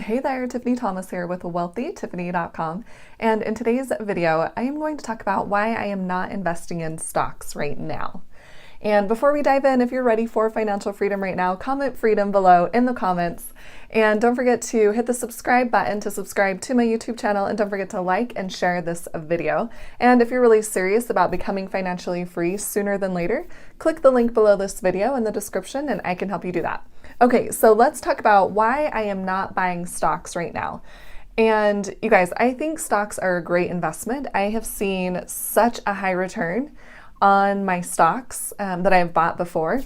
Hey there, Tiffany Thomas here with wealthytiffany.com, and in today's video I am going to talk about why I am not investing in stocks right now. And before we dive in, if you're ready for financial freedom right now, comment freedom below in the comments. And don't forget to hit the subscribe button to subscribe to my YouTube channel, and don't forget to like and share this video. And if you're really serious about becoming financially free sooner than later, click the link below this video in the description and I can help you do that. Okay, so let's talk about why I am not buying stocks right now. And you guys, I think stocks are a great investment. I have seen such a high return on my stocks that I've bought before.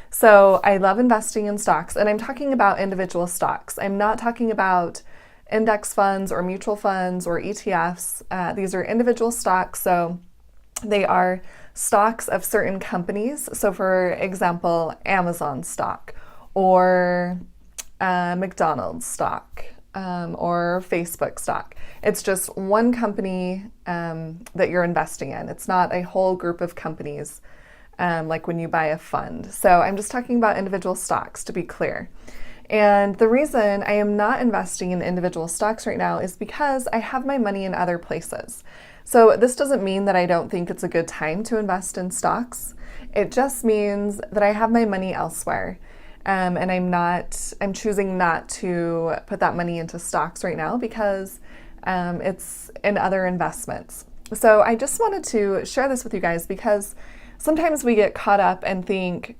So I love investing in stocks, and I'm talking about individual stocks. I'm not talking about index funds or mutual funds or ETFs. These are individual stocks, so they are stocks of certain companies. So for example, Amazon stock or McDonald's stock or Facebook stock. It's just one company that you're investing in. It's not a whole group of companies like when you buy a fund. So I'm just talking about individual stocks, to be clear. And the reason I am not investing in individual stocks right now is because I have my money in other places. So this doesn't mean that I don't think it's a good time to invest in stocks. It just means that I have my money elsewhere. And I'm choosing not to put that money into stocks right now because it's in other investments. So I just wanted to share this with you guys because sometimes we get caught up and think,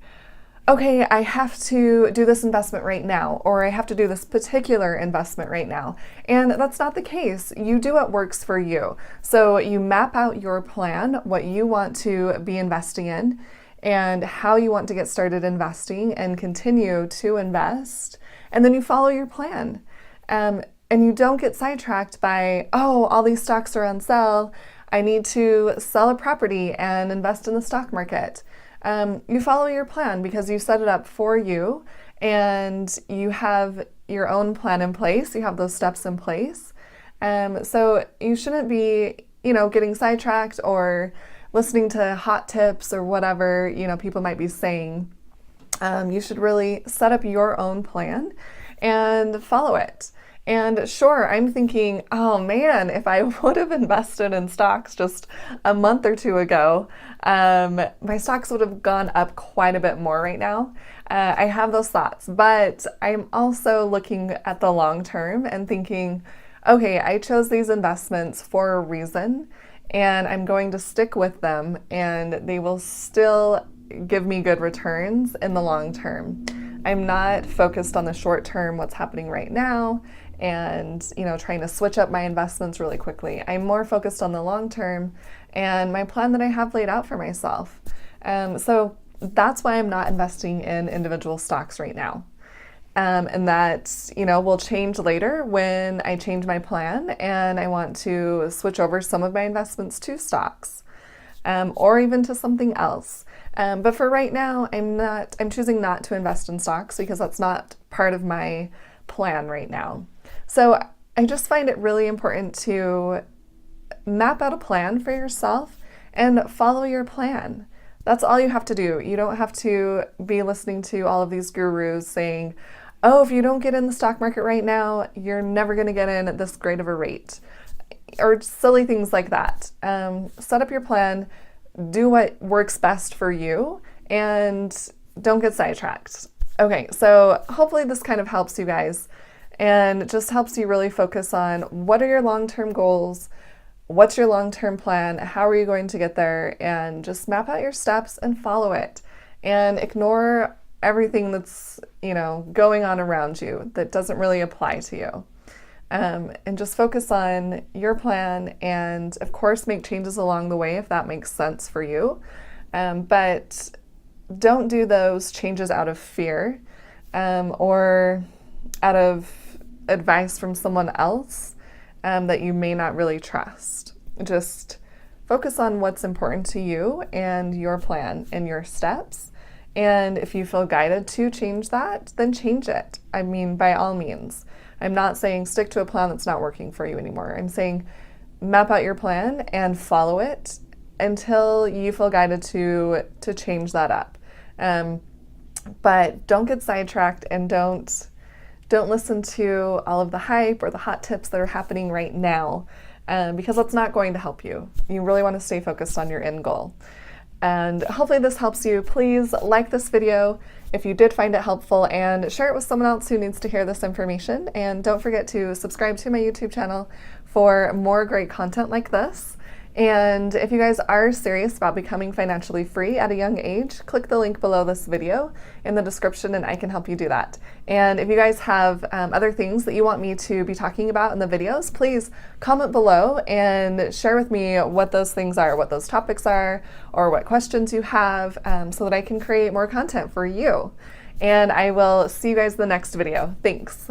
okay, I have to do this investment right now, or I have to do this particular investment right now. And that's not the case. You do what works for you. So you map out your plan, what you want to be investing in, and how you want to get started investing and continue to invest. And then you follow your plan. And you don't get sidetracked by, oh, all these stocks are on sale. I need to sell a property and invest in the stock market. You follow your plan because you set it up for you and you have your own plan in place. You have those steps in place. So you shouldn't be, getting sidetracked or listening to hot tips or whatever, people might be saying. You should really set up your own plan and follow it. And sure, I'm thinking, oh man, if I would have invested in stocks just a month or two ago, my stocks would have gone up quite a bit more right now. I have those thoughts, but I'm also looking at the long term and thinking, okay, I chose these investments for a reason, and I'm going to stick with them, and they will still give me good returns in the long term. I'm not focused on the short term, what's happening right now, and trying to switch up my investments really quickly. I'm more focused on the long term and my plan that I have laid out for myself. So that's why I'm not investing in individual stocks right now. And that, will change later when I change my plan and I want to switch over some of my investments to stocks, or even to something else. But for right now, I'm choosing not to invest in stocks because that's not part of my plan right now. So I just find it really important to map out a plan for yourself and follow your plan. That's all you have to do. You don't have to be listening to all of these gurus saying, oh, if you don't get in the stock market right now, you're never going to get in at this great of a rate, or silly things like that. Set up your plan, do what works best for you, and don't get sidetracked. Okay, so hopefully this kind of helps you guys and just helps you really focus on what are your long-term goals, what's your long-term plan, how are you going to get there, and just map out your steps and follow it. And ignore everything that's, going on around you that doesn't really apply to you. And just focus on your plan and, of course, make changes along the way if that makes sense for you. But don't do those changes out of fear or out of advice from someone else that you may not really trust. Just focus on what's important to you and your plan and your steps. And if you feel guided to change that, then change it. I mean, by all means. I'm not saying stick to a plan that's not working for you anymore. I'm saying map out your plan and follow it until you feel guided to change that up. But don't get sidetracked and don't Don't listen to all of the hype or the hot tips that are happening right now, because that's not going to help you. You really want to stay focused on your end goal. And hopefully this helps you. Please like this video if you did find it helpful, and share it with someone else who needs to hear this information. And don't forget to subscribe to my YouTube channel for more great content like this. And if you guys are serious about becoming financially free at a young age, click the link below this video in the description and I can help you do that. And if you guys have other things that you want me to be talking about in the videos, please comment below and share with me what those things are, what those topics are, or what questions you have, so that I can create more content for you. And I will see you guys in the next video. Thanks.